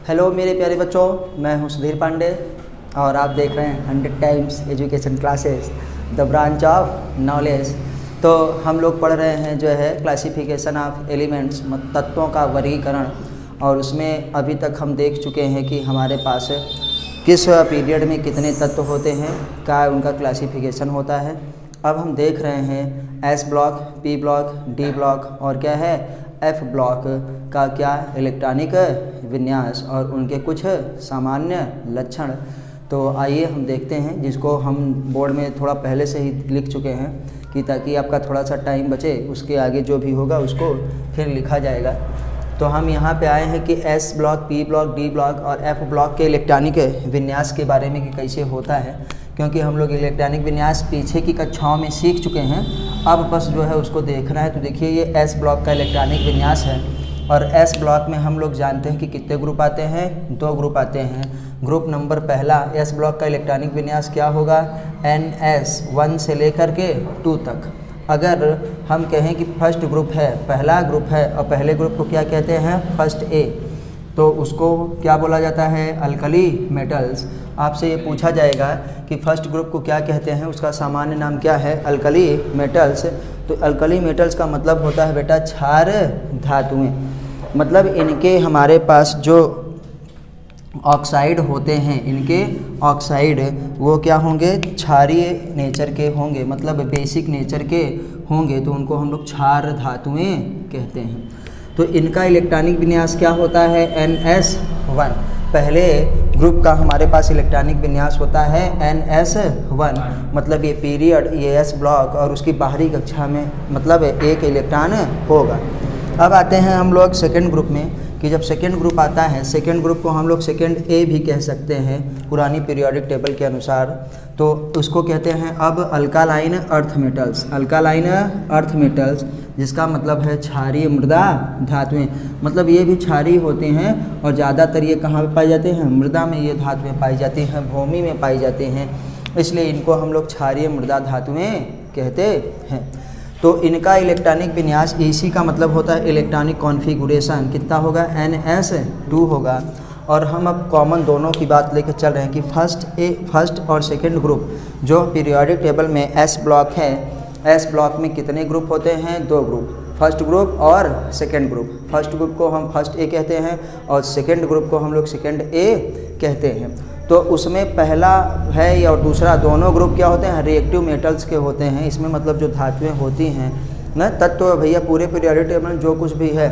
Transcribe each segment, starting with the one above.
Hello मेरे प्यारे बच्चों, मैं हूं सुधीर पांडे और आप देख रहे हैं 100 times education classes the branch of knowledge. तो हम लोग पढ़ रहे हैं जो है क्लासिफिकेशन ऑफ एलिमेंट्स, तत्वों का वर्गीकरण। और उसमें अभी तक हम देख चुके हैं कि हमारे पास किस पीरियड में कितने तत्व होते हैं, क्या उनका क्लासिफिकेशन होता है। अब हम देख रहे हैं S block, P block, D block और क्या है एफ ब्लॉक का क्या इलेक्ट्रॉनिक विन्यास और उनके कुछ सामान्य लक्षण। तो आइए हम देखते हैं, जिसको हम बोर्ड में थोड़ा पहले से ही लिख चुके हैं कि ताकि आपका थोड़ा सा टाइम बचे, उसके आगे जो भी होगा उसको फिर लिखा जाएगा। तो हम यहाँ पे आए हैं कि S block, P block, D block और एफ ब्लॉक के इलेक्ट्रॉनिक विन्यास के बारे में कि कैसे होता है, क्योंकि हम लोग इलेक्ट्रॉनिक विन्यास पीछे की कक्षाओं में सीख चुके हैं। अब बस जो है उसको देखना है। तो देखिए ये एस ब्लॉक का इलेक्ट्रॉनिक विन्यास है और एस ब्लॉक में हम लोग जानते हैं कि कितने ग्रुप आते हैं, 2 ग्रुप आते हैं। ग्रुप नंबर पहला एस ब्लॉक का इलेक्ट्रॉनिक विन्यास क्या होगा, NS 1 से लेकर के 2 तक। अगर हम कहें कि फर्स्ट ग्रुप है, पहला ग्रुप है और पहले ग्रुप को क्या कहते हैं, फर्स्ट A, तो उसको क्या बोला जाता है, अल्कली मेटल्स। आपसे ये पूछा जाएगा कि फर्स्ट ग्रुप को क्या कहते हैं, उसका सामान्य नाम क्या है, अल्कली मेटल्स। तो अल्कली मेटल्स का मतलब होता है बेटा क्षार धातुएं। मतलब इनके हमारे पास जो ऑक्साइड होते हैं, इनके ऑक्साइड वो क्या होंगे, क्षारीय नेचर के होंगे, मतलब बेसिक नेचर के होंगे, तो उनको हम लोग क्षार धातुएं कहते हैं। तो इनका इलेक्ट्रॉनिक विन्यास क्या होता है, NS1। पहले ग्रुप का हमारे पास इलेक्ट्रॉनिक विन्यास होता है NS1, मतलब ये पीरियड, ये एस ब्लॉक और उसकी बाहरी कक्षा में मतलब एक इलेक्ट्रॉन होगा। अब आते हैं हम लोग सेकेंड ग्रुप में कि जब सेकेंड ग्रुप आता है, सेकेंड ग्रुप को हम लोग सेकेंड A भी कह सकते हैं पुरानी पीरियोडिक टेबल के अनुसार। तो उसको कहते हैं अब alkaline earth metals, alkaline earth metals, जिसका मतलब है क्षारीय मृदा धातुएं। मतलब ये भी क्षारीय होते हैं और ज़्यादातर ये कहाँ पे पाए जाते हैं, मृदा में ये धातुएं पाई जाती हैं, भूमि में पाई जाती हैं, इसलिए इनको हम लोग क्षारीय मृदा धातुएं कहते हैं। तो इनका इलेक्ट्रॉनिक विन्यास, इसी का मतलब होता है इलेक्ट्रॉनिक कॉन्फ़िगरेशन, कितना होगा, NS2 होगा। और हम अब कॉमन दोनों की बात लेकर चल रहे हैं कि फर्स्ट और सेकंड ग्रुप जो पीरियोडिक टेबल में एस ब्लॉक है, एस ब्लॉक में कितने ग्रुप होते हैं, 2 ग्रुप, फर्स्ट ग्रुप और सेकंड ग्रुप। फर्स्ट ग्रुप को हम फर्स्ट A कहते हैं और सेकंड ग्रुप को हम लोग सेकंड A कहते हैं। तो उसमें पहला है और दूसरा दोनों ग्रुप क्या होते हैं, रिएक्टिव मेटल्स के होते हैं। इसमें मतलब जो धातुएं होती हैं ना, तत्व भैया पूरे पीरियोडिक टेबल में जो कुछ भी है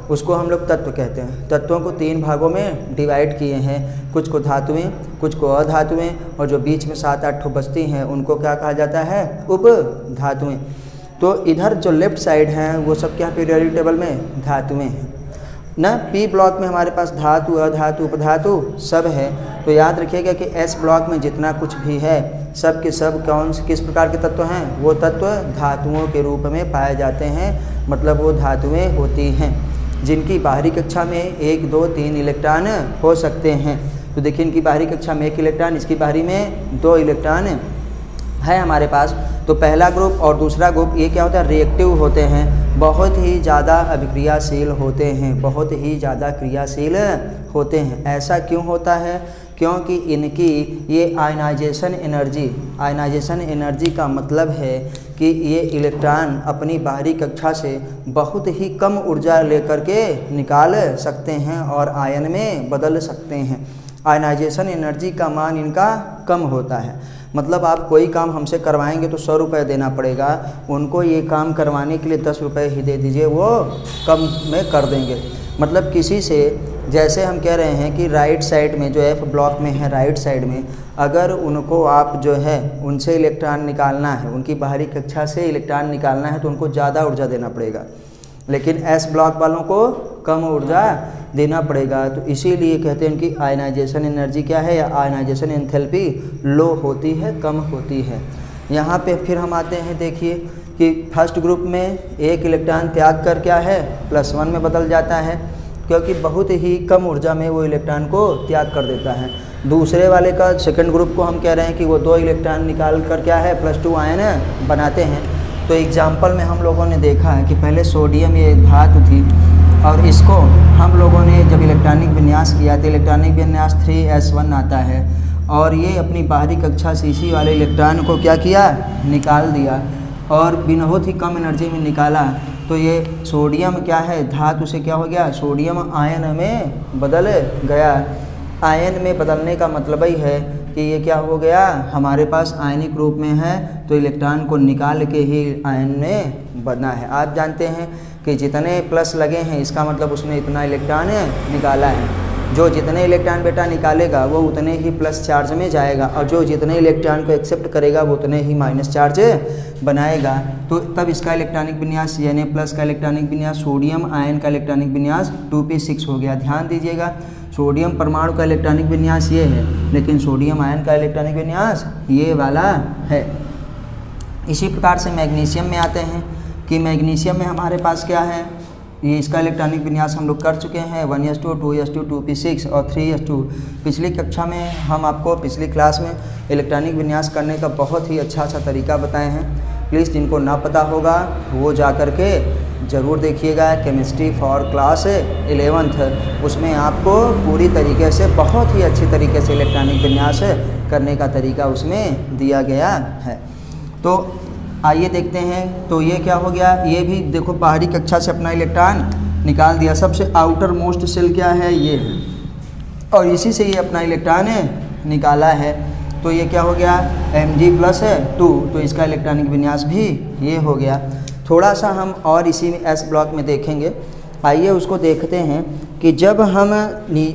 उसको हम लोग तत्व कहते हैं। तत्वों को 3 भागों में डिवाइड किए हैं, कुछ को धातुएं, कुछ को अधातुएं और जो बीच में 7-8 ठो बचती हैं उनको क्या कहा जाता है, उप धातुएं। तो इधर जो लेफ्ट साइड हैं वो सब क्या पीरियोडिक टेबल में धातुएं हैं ना। पी ब्लॉक में हमारे पास धातु, अधातु, उपधातु सब है। तो याद रखिएगा कि एस ब्लॉक में जितना कुछ भी है सब के सब किस प्रकार के तत्व हैं, वो तत्व धातुओं के रूप में पाए जाते हैं। मतलब वो धातुएं होती हैं जिनकी बाहरी कक्षा में 1, 2, 3 इलेक्ट्रॉन हो सकते हैं। तो देखिए इनकी बाहरी कक्षा में 1 इलेक्ट्रॉन, इसकी बाहरी में 2 इलेक्ट्रॉन है हमारे पास। तो पहला ग्रुप और दूसरा ग्रुप ये क्या होता है, रिएक्टिव होते हैं, बहुत ही ज़्यादा अभिक्रियाशील होते हैं, बहुत ही ज़्यादा क्रियाशील होते हैं। ऐसा क्यों होता है, क्योंकि इनकी ये आयनाइजेशन एनर्जी का मतलब है कि ये इलेक्ट्रॉन अपनी बाहरी कक्षा से बहुत ही कम ऊर्जा लेकर के निकाल सकते हैं और आयन में बदल सकते हैं। आयनाइजेशन एनर्जी का मान इनका कम होता है। मतलब आप कोई काम हमसे करवाएंगे तो 100 रुपये देना पड़ेगा, उनको ये काम करवाने के लिए 10 रुपये ही दे दीजिए, वो कम में कर देंगे। मतलब किसी से, जैसे हम कह रहे हैं कि राइट साइड में जो एफ ब्लॉक में है, राइट साइड में अगर उनको आप जो है उनसे इलेक्ट्रॉन निकालना है, उनकी बाहरी कक्षा से इलेक्ट्रॉन निकालना है तो उनको ज़्यादा ऊर्जा देना पड़ेगा, लेकिन एस ब्लॉक वालों को कम ऊर्जा देना पड़ेगा। तो इसीलिए कहते हैं उनकी आयनाइजेशन एनर्जी क्या है, या आयनाइजेशन एंथैल्पी लो होती है, कम होती है। यहाँ पे फिर हम आते हैं, देखिए कि फर्स्ट ग्रुप में 1 इलेक्ट्रॉन त्याग कर क्या है, +1 में बदल जाता है, क्योंकि बहुत ही कम ऊर्जा में वो इलेक्ट्रॉन को त्याग कर देता है। दूसरे वाले का सेकंड ग्रुप को हम कह रहे हैं कि वो 2 इलेक्ट्रॉन निकाल कर क्या है, +2 आयन बनाते हैं। तो एग्जाम्पल में हम लोगों ने देखा है कि पहले सोडियम ये धातु थी और इसको हम लोगों ने जब इलेक्ट्रॉनिक विन्यास किया तो इलेक्ट्रॉनिक विन्यास 3s1 आता है, और ये अपनी बाहरी कक्षा CC वाले इलेक्ट्रॉन को क्या किया, निकाल दिया, और बहुत ही कम एनर्जी में निकाला। तो ये सोडियम क्या है, धातु से क्या हो गया, सोडियम आयन में बदल गया। आयन में बदलने का मतलब ही है कि ये क्या हो गया, हमारे पास आयनिक रूप में है, तो इलेक्ट्रॉन को निकाल के ही आयन में बना है। आप जानते हैं कि जितने प्लस लगे हैं इसका मतलब उसने इतना इलेक्ट्रॉन निकाला है। जो जितने इलेक्ट्रॉन बेटा निकालेगा वो उतने ही प्लस चार्ज में जाएगा, और जो जितने इलेक्ट्रॉन को एक्सेप्ट करेगा वो उतने ही माइनस चार्ज बनाएगा। तो तब इसका इलेक्ट्रॉनिक विन्यास Na प्लस का इलेक्ट्रॉनिक विन्यास, सोडियम आयन का इलेक्ट्रॉनिक विन्यास 2p6 हो गया। ध्यान दीजिएगा, सोडियम परमाणु का इलेक्ट्रॉनिक विन्यास ये है, लेकिन सोडियम आयन का इलेक्ट्रॉनिक विन्यास ये वाला है। इसी प्रकार से मैग्नीशियम में आते हैं कि मैग्नीशियम में हमारे पास क्या है, ये इसका इलेक्ट्रॉनिक विन्यास हम लोग कर चुके हैं 1s2, 2s2, 2p6 और 3s2। पिछली कक्षा में हम आपको पिछली क्लास में इलेक्ट्रॉनिक विन्यास करने का बहुत ही अच्छा तरीका बताए हैं। प्लीज़ जिनको ना पता होगा वो जा कर के ज़रूर देखिएगा, केमिस्ट्री फॉर क्लास 11th, उसमें आपको पूरी तरीके से बहुत ही अच्छी तरीके से इलेक्ट्रॉनिक विन्यास करने का तरीका उसमें दिया गया है। तो आइए देखते हैं। तो ये क्या हो गया, ये भी देखो बाहरी कक्षा से अपना इलेक्ट्रॉन निकाल दिया। सबसे आउटर मोस्ट सेल क्या है, ये है, और इसी से ये अपना इलेक्ट्रॉन निकाला है। तो ये क्या हो गया, Mg+2, तो इसका इलेक्ट्रॉनिक विन्यास भी ये हो गया। थोड़ा सा हम और इसी में S ब्लॉक में देखेंगे। आइए उसको देखते हैं कि जब हम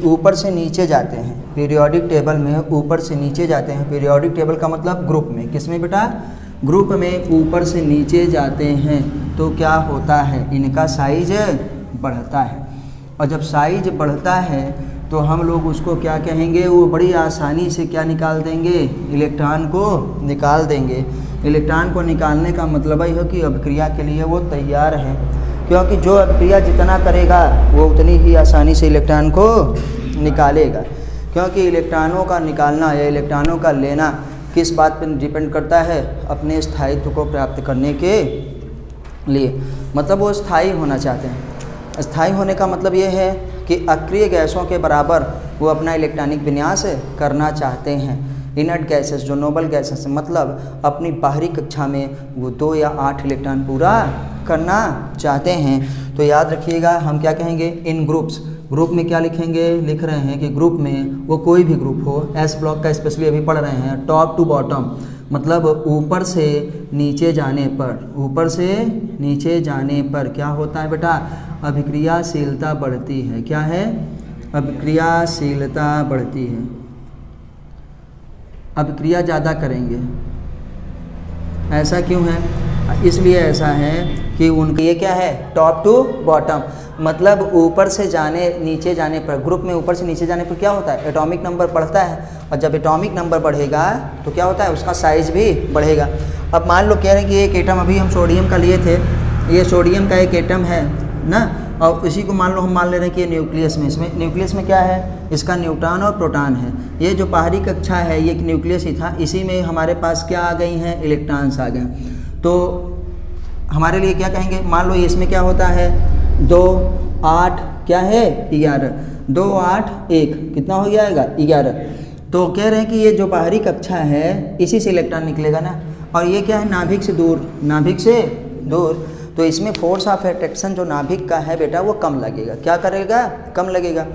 ऊपर से नीचे जाते हैं पीरियोडिक टेबल में, ऊपर से नीचे जाते हैं, पीरियोडिक टेबल का मतलब ग्रुप में, किसमें बेटा, ग्रुप में ऊपर से नीचे जाते हैं तो क्या होता है, इनका साइज बढ़ता है। और जब साइज बढ़ता है तो हम लोग उसको क्या कहेंगे, वो बड़ी आसानी से क्या निकाल देंगे, इलेक्ट्रॉन को निकाल देंगे। इलेक्ट्रॉन को निकालने का मतलब ही है कि अभिक्रिया के लिए वो तैयार है, क्योंकि जो अभिक्रिया जितना करेगा वो उतनी ही आसानी से इलेक्ट्रॉन को निकालेगा। क्योंकि इलेक्ट्रॉनों का निकालना या इलेक्ट्रॉनों का लेना किस बात पर डिपेंड करता है, अपने स्थायित्व को प्राप्त करने के लिए, मतलब वो स्थायी होना चाहते हैं। स्थायी होने का मतलब ये है कि अक्रिय गैसों के बराबर वो अपना इलेक्ट्रॉनिक विन्यास करना चाहते हैं। इनर्ट गैसेस, जो नोबल गैसेस, मतलब अपनी बाहरी कक्षा में वो 2 या 8 इलेक्ट्रॉन पूरा करना चाहते हैं। तो याद रखिएगा, हम क्या कहेंगे, इन ग्रुप्स, ग्रुप में क्या लिखेंगे, लिख रहे हैं कि ग्रुप में वो कोई भी ग्रुप हो, एस ब्लॉक का स्पेशली अभी पढ़ रहे हैं, टॉप टू बॉटम, मतलब ऊपर से नीचे जाने पर, ऊपर से नीचे जाने पर क्या होता है बेटा, अभिक्रियाशीलता बढ़ती है। क्या है, अभिक्रियाशीलता बढ़ती है, अभिक्रिया ज़्यादा करेंगे। ऐसा क्यों है, इसलिए ऐसा है कि उनके ये क्या है, टॉप टू बॉटम, मतलब ऊपर से जाने नीचे जाने पर, ग्रुप में ऊपर से नीचे जाने पर क्या होता है, एटॉमिक नंबर बढ़ता है, और जब एटॉमिक नंबर बढ़ेगा तो क्या होता है, उसका साइज भी बढ़ेगा। अब मान लो कह रहे हैं कि एक एटम, अभी हम सोडियम का लिए थे, ये सोडियम का एक एटम है ना, और इसी को मान लो हम मान ले रहे हैं कि ये न्यूक्लियस में, इसमें न्यूक्लियस में क्या है, इसका न्यूट्रॉन और प्रोटॉन है। ये जो बाहरी कक्षा है ये एक न्यूक्लियस ही था, इसी में हमारे पास क्या आ गई हैं, इलेक्ट्रॉन्स आ गए। तो हमारे लिए क्या कहेंगे, मान लो इसमें क्या होता है, 2 8 क्या है 11, 2 8 1 कितना हो जाएगा 11। तो कह रहे हैं कि ये जो बाहरी कक्षा है इसी से इलेक्ट्रॉन निकलेगा ना, और ये क्या है, नाभिक से दूर, नाभिक से दूर, तो इसमें फोर्स ऑफ अट्रैक्शन जो नाभिक का है बेटा वो कम लगेगा। क्या करेगा, कम लगेगा।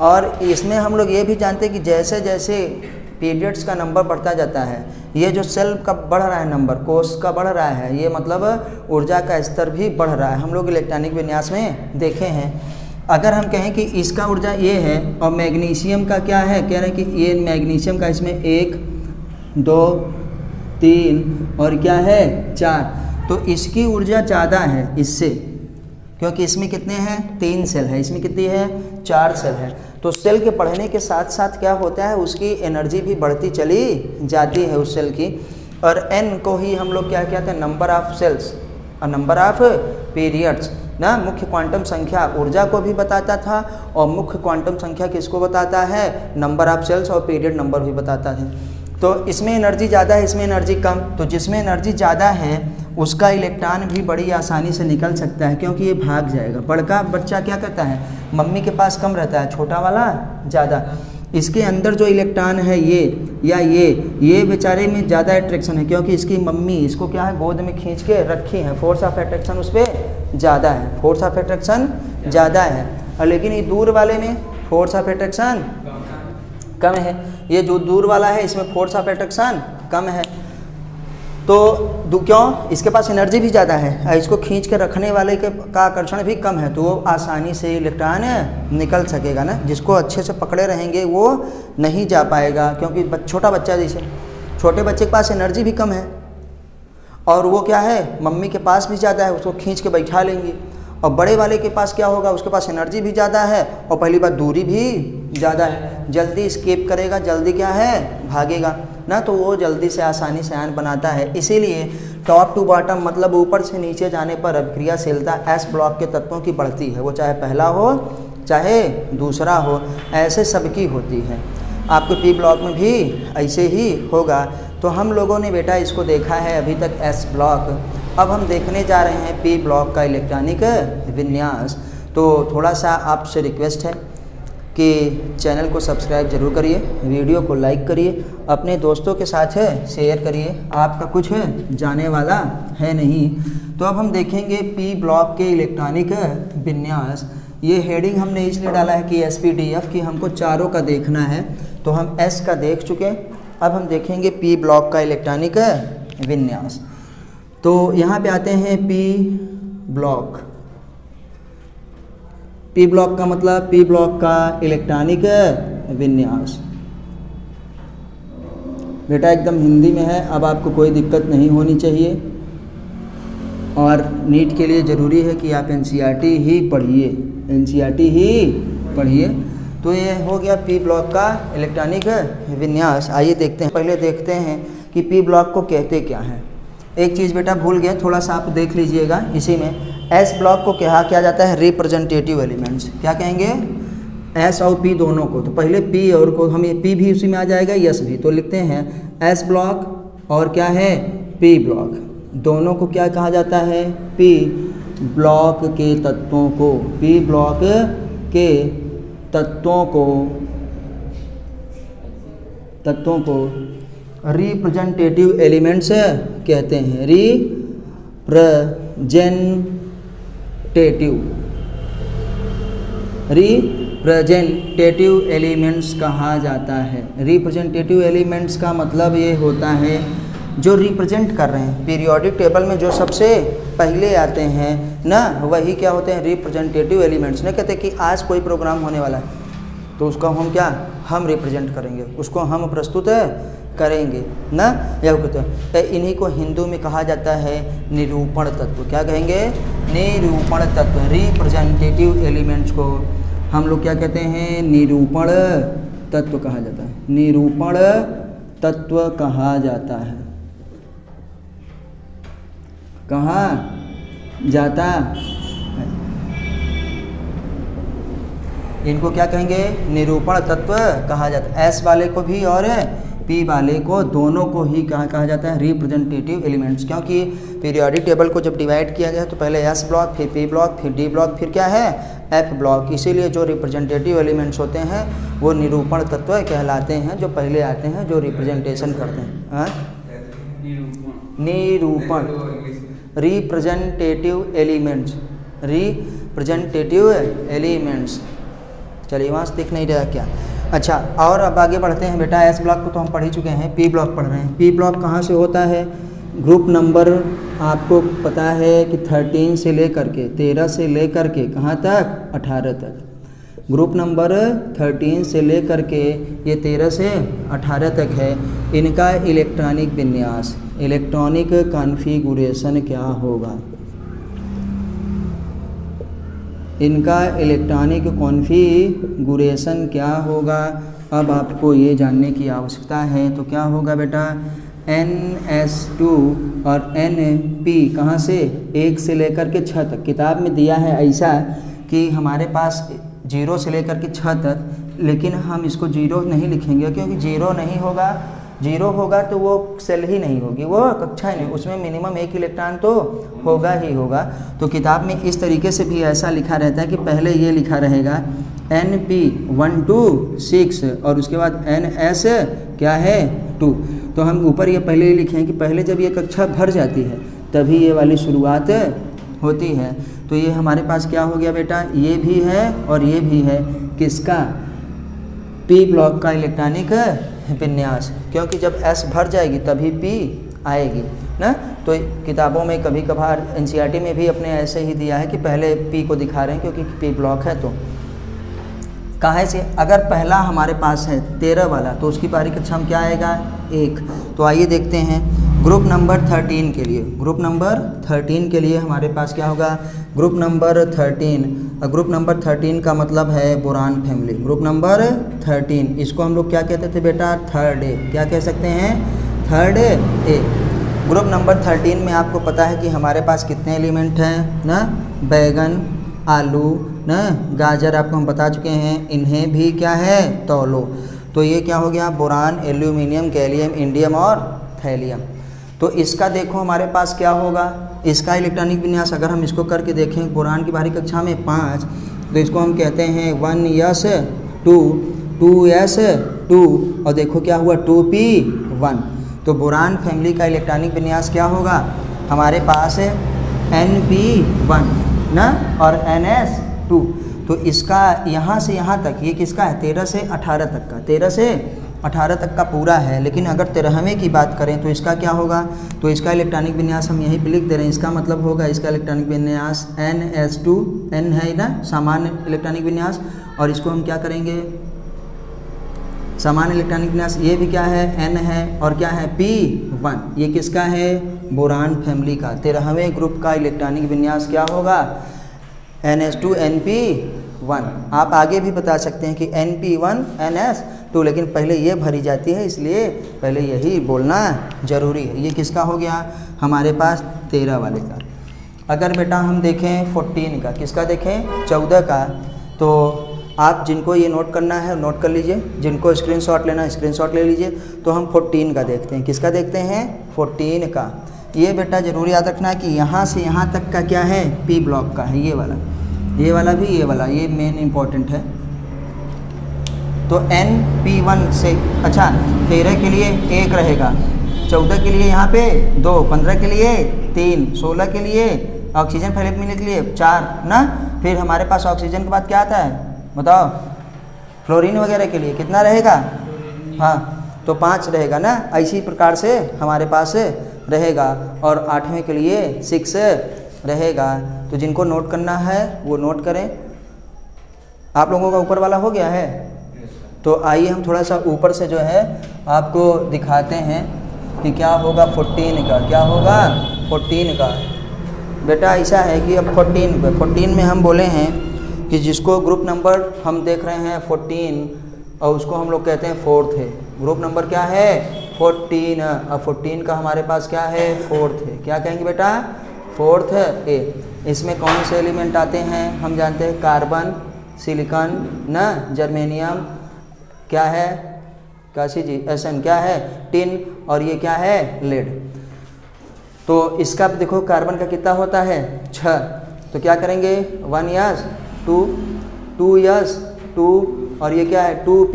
और इसमें हम लोग ये भी जानते हैं कि जैसे जैसे पीरियड्स का नंबर बढ़ता जाता है, ये जो सेल का बढ़ रहा है नंबर, कोष का बढ़ रहा है, ये मतलब ऊर्जा का स्तर भी बढ़ रहा है। हम लोग इलेक्ट्रॉनिक विन्यास में देखे हैं। अगर हम कहें कि इसका ऊर्जा ये है और मैग्नीशियम का क्या है, कह रहे हैं कि ये मैग्नीशियम का इसमें 1 2 3 और क्या है 4, तो इसकी ऊर्जा ज़्यादा है इससे, क्योंकि इसमें कितने हैं 3 सेल है, इसमें कितनी है 4 सेल है। तो सेल के बढ़ने के साथ साथ क्या होता है, उसकी एनर्जी भी बढ़ती चली जाती है उस सेल की। और n को ही हम लोग क्या कहते हैं, नंबर ऑफ सेल्स और नंबर ऑफ पीरियड्स ना, मुख्य क्वांटम संख्या ऊर्जा को भी बताता था, और मुख्य क्वांटम संख्या किसको बताता है, नंबर ऑफ सेल्स और पीरियड नंबर भी बताता है। तो इसमें एनर्जी ज़्यादा है, इसमें एनर्जी कम। तो जिसमें एनर्जी ज़्यादा है उसका इलेक्ट्रॉन भी बड़ी आसानी से निकल सकता है, क्योंकि ये भाग जाएगा। बड़का बच्चा क्या करता है, मम्मी के पास कम रहता है, छोटा वाला ज़्यादा। इसके अंदर जो इलेक्ट्रॉन है ये या ये बेचारे में ज़्यादा अट्रैक्शन है, क्योंकि इसकी मम्मी इसको क्या है, गोद में खींच के रखी है। फोर्स ऑफ अट्रैक्शन उस पर ज़्यादा है, फोर्स ऑफ अट्रैक्शन ज़्यादा है। और लेकिन ये दूर वाले में फोर्स ऑफ अट्रैक्शन कम है। ये जो दूर वाला है इसमें फोर्स ऑफ अट्रैक्शन कम है। तो क्यों, इसके पास एनर्जी भी ज़्यादा है और इसको खींच के रखने वाले का आकर्षण भी कम है, तो वो आसानी से इलेक्ट्रॉन निकल सकेगा ना। जिसको अच्छे से पकड़े रहेंगे वो नहीं जा पाएगा, क्योंकि छोटा बच्चा, जैसे छोटे बच्चे के पास एनर्जी भी कम है और वो क्या है, मम्मी के पास भी ज़्यादा है, उसको खींच के बैठा लेंगे। और बड़े वाले के पास क्या होगा, उसके पास एनर्जी भी ज़्यादा है और पहली बात दूरी भी ज़्यादा है, जल्दी स्केप करेगा, जल्दी क्या है, भागेगा ना। तो वो जल्दी से आसानी से आयन बनाता है। इसीलिए टॉप टू बॉटम मतलब ऊपर से नीचे जाने पर अभिक्रियाशीलता एस ब्लॉक के तत्वों की बढ़ती है। वो चाहे पहला हो चाहे दूसरा हो, ऐसे सबकी होती है। आपके पी ब्लॉक में भी ऐसे ही होगा। तो हम लोगों ने बेटा इसको देखा है अभी तक एस ब्लॉक। अब हम देखने जा रहे हैं पी ब्लॉक का इलेक्ट्रॉनिक विन्यास। तो थोड़ा सा आपसे रिक्वेस्ट है कि चैनल को सब्सक्राइब जरूर करिए, वीडियो को लाइक करिए, अपने दोस्तों के साथ शेयर करिए, आपका कुछ जाने वाला है नहीं। तो अब हम देखेंगे पी ब्लॉक के इलेक्ट्रॉनिक विन्यास। ये हेडिंग हमने इसलिए डाला है कि SPDF की हमको चारों का देखना है। तो हम S का देख चुके, अब हम देखेंगे पी ब्लॉक का इलेक्ट्रॉनिक विन्यास। तो यहाँ पे आते हैं पी ब्लॉक। पी ब्लॉक का मतलब पी ब्लॉक का इलेक्ट्रॉनिक विन्यास। बेटा एकदम हिंदी में है, अब आपको कोई दिक्कत नहीं होनी चाहिए। और नीट के लिए ज़रूरी है कि आप NCERT ही पढ़िए, NCERT ही पढ़िए। तो ये हो गया पी ब्लॉक का इलेक्ट्रॉनिक विन्यास। आइए देखते हैं, पहले देखते हैं कि पी ब्लॉक को कहते क्या हैं। एक चीज़ बेटा भूल गए, थोड़ा सा आप देख लीजिएगा। इसी में एस ब्लॉक को कहा क्या जाता है, रिप्रेजेंटेटिव एलिमेंट्स। क्या कहेंगे, एस और पी दोनों को। तो पहले पी और को हम ये पी भी उसी में आ जाएगा, यस भी। तो लिखते हैं एस ब्लॉक और क्या है, पी ब्लॉक। दोनों को क्या कहा जाता है, पी ब्लॉक के तत्वों को, पी ब्लॉक के तत्वों को रिप्रेजेंटेटिव एलिमेंट्स कहते हैं। रिप्रेजेंटेटिव एलिमेंट्स कहा जाता है। रिप्रेजेंटेटिव एलिमेंट्स का मतलब ये होता है जो रिप्रेजेंट कर रहे हैं। पीरियोडिक टेबल में जो सबसे पहले आते हैं ना, वही क्या होते हैं, रिप्रेजेंटेटिव एलिमेंट्स। नहीं कहते कि आज कोई प्रोग्राम होने वाला है तो उसको हम क्या, हम रिप्रेजेंट करेंगे, उसको हम प्रस्तुत करेंगे ना, यह कहते हैं। इन्हीं को हिंदू में कहा जाता है निरूपण तत्व। क्या कहेंगे, निरूपण तत्व। रिप्रेजेंटेटिव एलिमेंट्स को हम लोग क्या कहते हैं, निरूपण तत्व कहा जाता है, निरूपण तत्व कहा जाता है। कहा जाता है, इनको क्या कहेंगे, निरूपण तत्व कहा जाता है। एस वाले को भी और पी वाले को, दोनों को ही कहा जाता है रिप्रेजेंटेटिव एलिमेंट्स। क्योंकि पीरियोडिक टेबल को जब डिवाइड किया गया तो पहले एस ब्लॉक, फिर पी ब्लॉक, फिर डी ब्लॉक, फिर क्या है, एफ ब्लॉक। इसीलिए जो रिप्रेजेंटेटिव एलिमेंट्स होते हैं वो निरूपण तत्व कहलाते हैं, जो पहले आते हैं, जो रिप्रेजेंटेशन करते हैं। निरूपण, रिप्रेजेंटेटिव एलिमेंट्स, रिप्रेजेंटेटिव एलिमेंट्स। चलिए वहाँ से दिख नहीं रहा क्या। अच्छा, और अब आगे बढ़ते हैं बेटा। एस ब्लॉक को तो हम पढ़ ही चुके हैं, पी ब्लॉक पढ़ रहे हैं। पी ब्लॉक कहाँ से होता है, ग्रुप नंबर आपको पता है कि 13 से लेकर के 13 से लेकर के कहाँ तक, 18 तक। ग्रुप नंबर 13 से लेकर के ये 13 से 18 तक है। इनका इलेक्ट्रॉनिक विन्यास, इलेक्ट्रॉनिक कॉन्फ़िगरेशन क्या होगा, इनका इलेक्ट्रॉनिक कॉन्फ़िगरेशन क्या होगा, अब आपको ये जानने की आवश्यकता है। तो क्या होगा बेटा, NS2 और NP कहाँ से, 1 से लेकर के 6 तक। किताब में दिया है ऐसा कि हमारे पास 0 से लेकर के 6 तक, लेकिन हम इसको 0 नहीं लिखेंगे, क्योंकि 0 नहीं होगा, जीरो होगा तो वो सेल ही नहीं होगी, वो कक्षा ही नहीं, उसमें मिनिमम एक इलेक्ट्रॉन तो होगा ही होगा। तो किताब में इस तरीके से भी ऐसा लिखा रहता है कि पहले ये लिखा रहेगा Np1 to 6 और उसके बाद Ns क्या है 2। तो हम ऊपर ये पहले ही लिखे हैं कि पहले जब ये कक्षा भर जाती है तभी ये वाली शुरुआत होती है। तो ये हमारे पास क्या हो गया बेटा, ये भी है और ये भी है, किसका, पी ब्लॉक का इलेक्ट्रॉनिक विन्यास, क्योंकि जब S भर जाएगी तभी P आएगी ना। तो किताबों में कभी कभार NCERT में भी अपने ऐसे ही दिया है कि पहले P को दिखा रहे हैं क्योंकि P ब्लॉक है। तो कहाँ से, अगर पहला हमारे पास है 13 वाला तो उसकी बारी कक्षा में क्या आएगा 1। तो आइए देखते हैं ग्रुप नंबर 13 के लिए। ग्रुप नंबर 13 के लिए हमारे पास क्या होगा, ग्रुप नंबर 13। ग्रुप नंबर 13 का मतलब है बोरान फैमिली। ग्रुप नंबर 13 इसको हम लोग क्या कहते थे बेटा, थर्ड ए। क्या कह सकते हैं, थर्ड ए। ग्रुप नंबर 13 में आपको पता है कि हमारे पास कितने एलिमेंट हैं ना, बैगन, आलू ना, गाजर आपको हम बता चुके हैं, इन्हें भी क्या है तौलो। तो ये क्या हो गया, बोरान, एल्यूमिनियम, गैलियम, इंडियम और थैलियम। तो इसका देखो हमारे पास क्या होगा, इसका इलेक्ट्रॉनिक विन्यास अगर हम इसको करके देखें, बोरान की बाहरी कक्षा में 5, तो इसको हम कहते हैं 1s2, 2s2 और देखो क्या हुआ 2p1। तो बोरान फैमिली का इलेक्ट्रॉनिक विन्यास क्या होगा, हमारे पास है Np1 ना और Ns2। तो इसका यहाँ से यहाँ तक ये किसका है, 13 से 18 तक का, 13 से 18 तक का पूरा है। लेकिन अगर 13वें की बात करें तो इसका क्या होगा, तो इसका इलेक्ट्रॉनिक विन्यास हम यहीं पे लिख दे रहे हैं। इसका मतलब होगा इसका इलेक्ट्रॉनिक विन्यास Ns2, N है ना सामान्य इलेक्ट्रॉनिक विन्यास, और इसको हम क्या करेंगे, सामान्य इलेक्ट्रॉनिक विन्यास, ये भी क्या है N है और क्या है P1। ये किसका है, बोरान फैमिली का 13वें ग्रुप का इलेक्ट्रॉनिक विन्यास क्या होगा, Ns2 Np1। आप आगे भी बता सकते हैं कि Np1 Ns2, लेकिन पहले ये भरी जाती है इसलिए पहले यही बोलना ज़रूरी है। ये किसका हो गया, हमारे पास 13 वाले का। अगर बेटा हम देखें 14 का, किसका देखें 14 का, तो आप जिनको ये नोट करना है नोट कर लीजिए, जिनको स्क्रीनशॉट लेना है स्क्रीनशॉट ले लीजिए। तो हम 14 का देखते हैं, किसका देखते हैं 14 का। ये बेटा जरूर याद रखना है कि यहाँ से यहाँ तक का क्या है, पी ब्लॉक का है, ये वाला भी, ये वाला, ये मेन इम्पॉर्टेंट है। तो Np1 से, अच्छा 13 के लिए 1 रहेगा, 14 के लिए यहाँ पे 2, 15 के लिए 3, 16 के लिए ऑक्सीजन पहले मिलने के लिए 4 ना। फिर हमारे पास ऑक्सीजन के बाद क्या आता है बताओ, फ्लोरीन वगैरह के लिए कितना रहेगा, हाँ तो 5 रहेगा ना। इसी प्रकार से हमारे पास रहेगा, और 8वें के लिए 6 रहेगा। तो जिनको नोट करना है वो नोट करें। आप लोगों का ऊपर वाला हो गया है, तो आइए हम थोड़ा सा ऊपर से जो है आपको दिखाते हैं कि क्या होगा 14 का, क्या होगा 14 का। बेटा ऐसा है कि अब 14 में हम बोले हैं कि जिसको ग्रुप नंबर हम देख रहे हैं 14 और उसको हम लोग कहते हैं 4th है। ग्रुप नंबर क्या है 14, अब 14 का हमारे पास क्या है 4th है। क्या कहेंगे बेटा 4th ए। इसमें कौन से एलिमेंट आते हैं हम जानते हैं, कार्बन, सिलिकॉन ना, जर्मेनियम, क्या है काशी जी, Sn क्या है टिन, और ये क्या है लेड। तो इसका देखो कार्बन का कितना होता है 6, तो क्या करेंगे 1s 2s 2 और ये क्या है 2p,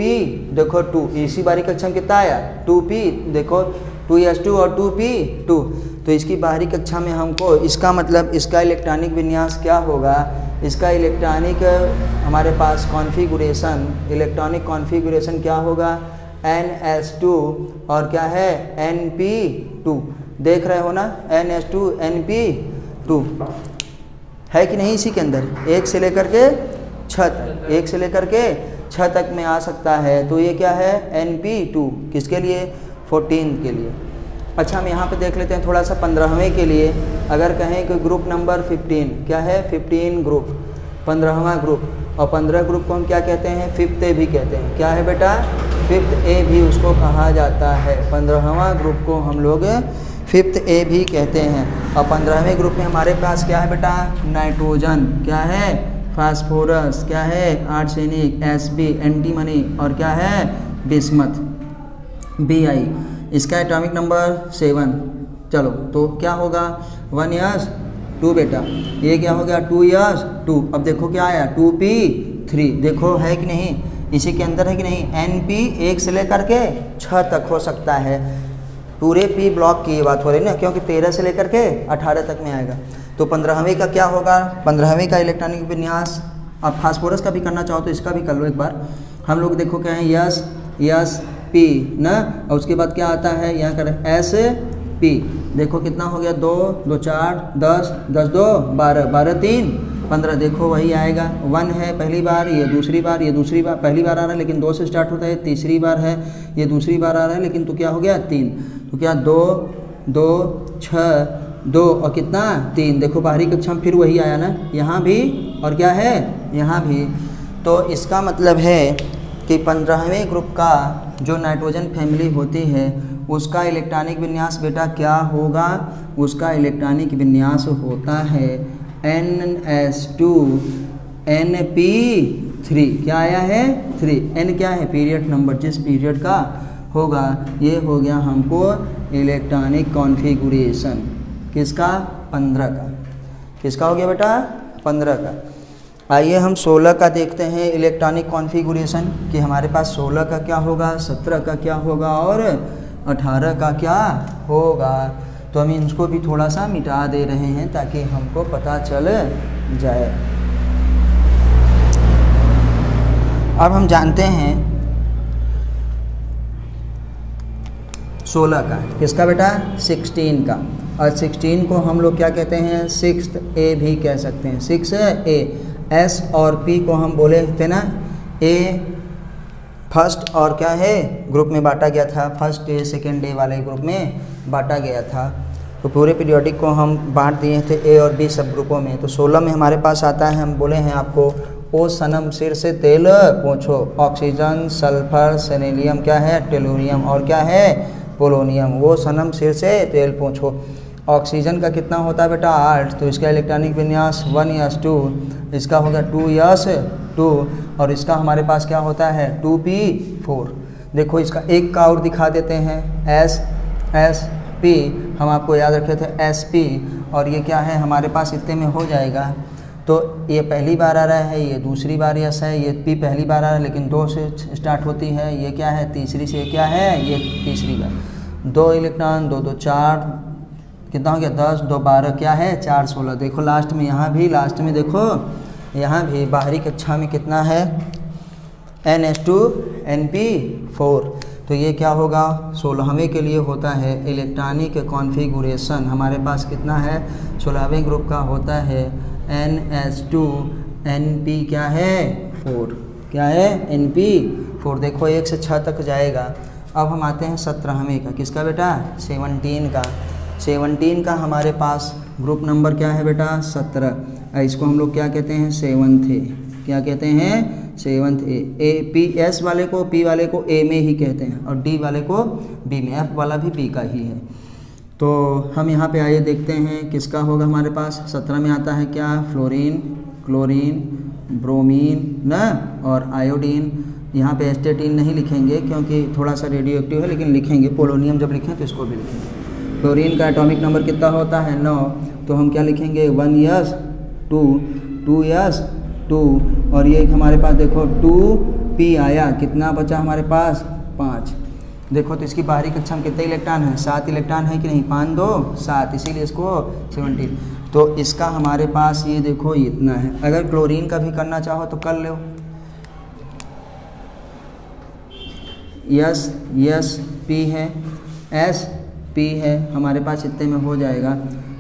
देखो 2, इसी बारी कक्षा में कितना आया 2p, देखो 2s2 और 2p2। तो इसकी बाहरी कक्षा में हमको इसका मतलब इसका इलेक्ट्रॉनिक विन्यास क्या होगा, इसका इलेक्ट्रॉनिक हमारे पास कॉन्फ़िगरेशन, इलेक्ट्रॉनिक कॉन्फ़िगरेशन क्या होगा Ns2 और क्या है Np2। देख रहे हो ना Ns2 Np2 है कि नहीं, इसी के अंदर 1 से लेकर के 6 तक, 1 से लेकर के 6 तक में आ सकता है। तो ये क्या है Np2, किसके लिए 14 के लिए। अच्छा हम यहाँ पे देख लेते हैं थोड़ा सा 15वें के लिए। अगर कहें कि ग्रुप नंबर 15, क्या है 15 ग्रुप, 15वां ग्रुप, और 15 ग्रुप को हम क्या कहते हैं 5th ए भी कहते हैं। क्या है बेटा 5th ए भी उसको कहा जाता है, 15वां ग्रुप को हम लोग 5th ए भी कहते हैं। और 15वें ग्रुप में हमारे पास क्या है बेटा नाइट्रोजन, क्या है फास्फोरस, क्या है आर्सेनिक Sb, एंटीमनी, और क्या है बिस्मथ Bi। इसका एटॉमिक नंबर 7। चलो तो क्या होगा 1s2 बेटा, ये क्या हो गया 2s2। अब देखो क्या आया 2p3, देखो है कि नहीं, इसी के अंदर है कि नहीं। np 1 से लेकर के 6 तक हो सकता है, पूरे p ब्लॉक की ये बात हो रही है ना, क्योंकि 13 से लेकर के 18 तक में आएगा। तो 15वीं का क्या होगा, 15वीं का इलेक्ट्रॉनिक विन्यास। अब फास्फोरस का भी करना चाहो तो इसका भी कर लो एक बार। हम लोग देखो क्या है यस पी ना, और उसके बाद क्या आता है यहाँ कर एस पी। देखो कितना हो गया 2 2 4 10 10 2 12 12 3 15, देखो वही आएगा। 1 है पहली बार, ये दूसरी बार, ये दूसरी बार, पहली बार आ रहा है लेकिन 2 से स्टार्ट होता है, तीसरी बार है, ये दूसरी बार आ रहा है लेकिन तो क्या हो गया 3। तो क्या 2 2 6 2 और कितना 3। देखो बाहरी कक्षा में फिर वही आया ना, यहाँ भी और क्या है यहाँ भी। तो इसका मतलब है कि 15वें ग्रुप का जो नाइट्रोजन फैमिली होती है उसका इलेक्ट्रॉनिक विन्यास बेटा क्या होगा, उसका इलेक्ट्रॉनिक विन्यास होता है NS2 NP3। क्या आया है 3। N क्या है पीरियड नंबर, जिस पीरियड का होगा। ये हो गया हमको इलेक्ट्रॉनिक कॉन्फ़िगरेशन किसका 15 का। किसका हो गया बेटा 15 का। आइए हम 16 का देखते हैं इलेक्ट्रॉनिक कॉन्फ़िगरेशन कि हमारे पास 16 का क्या होगा, 17 का क्या होगा और 18 का क्या होगा। तो हम इसको भी थोड़ा सा मिटा दे रहे हैं ताकि हमको पता चल जाए। अब हम जानते हैं 16 का, किसका बेटा 16 का। और 16 को हम लोग क्या कहते हैं 6th A भी कह सकते हैं, 6A। S और P को हम बोले थे ना A फर्स्ट और क्या है ग्रुप में बांटा गया था, फर्स्ट डे सेकेंड डे वाले ग्रुप में बांटा गया था। तो पूरे पीरियोडिक को हम बांट दिए थे A और B सब ग्रुपों में। तो 16 में हमारे पास आता है, हम बोले हैं आपको ओ सनम सिर से तेल पोंछो, ऑक्सीजन सल्फर सेलेनियम क्या है टेलुरियम और क्या है पोलोनियम। वो सनम सिर से तेल पोंछो। ऑक्सीजन का कितना होता है बेटा 8, तो इसका इलेक्ट्रॉनिक विन्यास 1s2, इसका होगा 2s2 और इसका हमारे पास क्या होता है 2p4। देखो इसका एक का और दिखा देते हैं SSP, हम आपको याद रखे थे SP, और ये क्या है हमारे पास इतने में हो जाएगा। तो ये पहली बार आ रहा है, ये दूसरी बार यस है, ये P पहली बार आ रहा है लेकिन 2 से स्टार्ट होती है, ये क्या है तीसरी से क्या है ये तीसरी बार। 2 इलेक्ट्रॉन 2 2 4, कितना हो गया 10 2 12 क्या है 4 16। देखो लास्ट में यहाँ भी, लास्ट में देखो यहाँ भी बाहरी कक्षा में कितना है NS2 NP4। तो ये क्या होगा 16वें के लिए होता है इलेक्ट्रॉनिक कॉन्फ़िगरेशन। हमारे पास कितना है 16वें ग्रुप का होता है NS2 NP क्या है 4, क्या है NP4। देखो 1 से 6 तक जाएगा। अब हम आते हैं 17वें का, किसका बेटा 17 का। 17 का हमारे पास ग्रुप नंबर क्या है बेटा 17। इसको हम लोग क्या कहते हैं 7th A, क्या कहते हैं 7th A। PS वाले को P वाले को A में ही कहते हैं और D वाले को B में, F वाला भी B का ही है। तो हम यहाँ पे आइए देखते हैं किसका होगा हमारे पास। 17 में आता है क्या फ्लोरीन क्लोरीन ब्रोमीन ना और आयोडीन। यहाँ पे एस्टेटीन नहीं लिखेंगे क्योंकि थोड़ा सा रेडियो एक्टिव है, लेकिन लिखेंगे पोलोनियम जब लिखें तो इसको भी लिखेंगे। क्लोरीन का एटॉमिक नंबर कितना होता है 9, तो हम क्या लिखेंगे 1s2 2s2 और ये हमारे पास देखो 2p आया, कितना बचा हमारे पास 5। देखो तो इसकी बाहरी कक्षा में कितने इलेक्ट्रॉन है 7 इलेक्ट्रॉन है कि नहीं, 5 2 7, इसीलिए इसको 17। तो इसका हमारे पास ये देखो इतना है। अगर क्लोरीन का भी करना चाहो तो कर लो, यस P है SP है, हमारे पास इतने में हो जाएगा।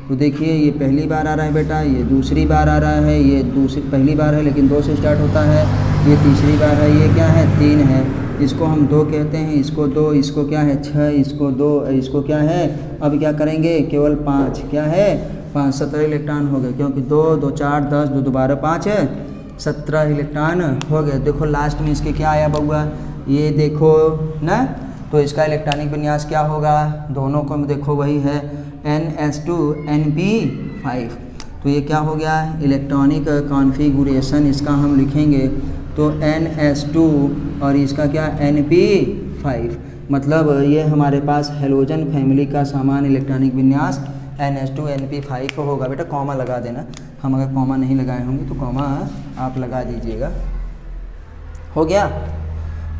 तो देखिए ये पहली बार आ रहा है बेटा, ये दूसरी बार आ रहा है, ये पहली बार है लेकिन 2 से स्टार्ट होता है, ये तीसरी बार है, ये क्या है 3 है, इसको हम 2 कहते हैं, इसको 2, इसको क्या है 6, इसको 2, इसको क्या है अब क्या करेंगे केवल 5, क्या है 5। 17 इलेक्ट्रॉन हो गए क्योंकि 2 2 4 10 2 2 12 5 है 17 इलेक्ट्रॉन हो गए। देखो लास्ट में इसके क्या आया बउआ, ये देखो ना। तो इसका इलेक्ट्रॉनिक विन्यास क्या होगा, दोनों को देखो वही है NS2 NP5। तो ये क्या हो गया इलेक्ट्रॉनिक कॉन्फ़िगरेशन, इसका हम लिखेंगे तो NS2 और इसका क्या NP5। मतलब ये हमारे पास हेलोजन फैमिली का सामान्य इलेक्ट्रॉनिक विन्यास NH2NP5 होगा। बेटा कॉमा लगा देना, हम अगर कॉमा नहीं लगाए होंगे तो कॉमा आप लगा दीजिएगा। हो गया।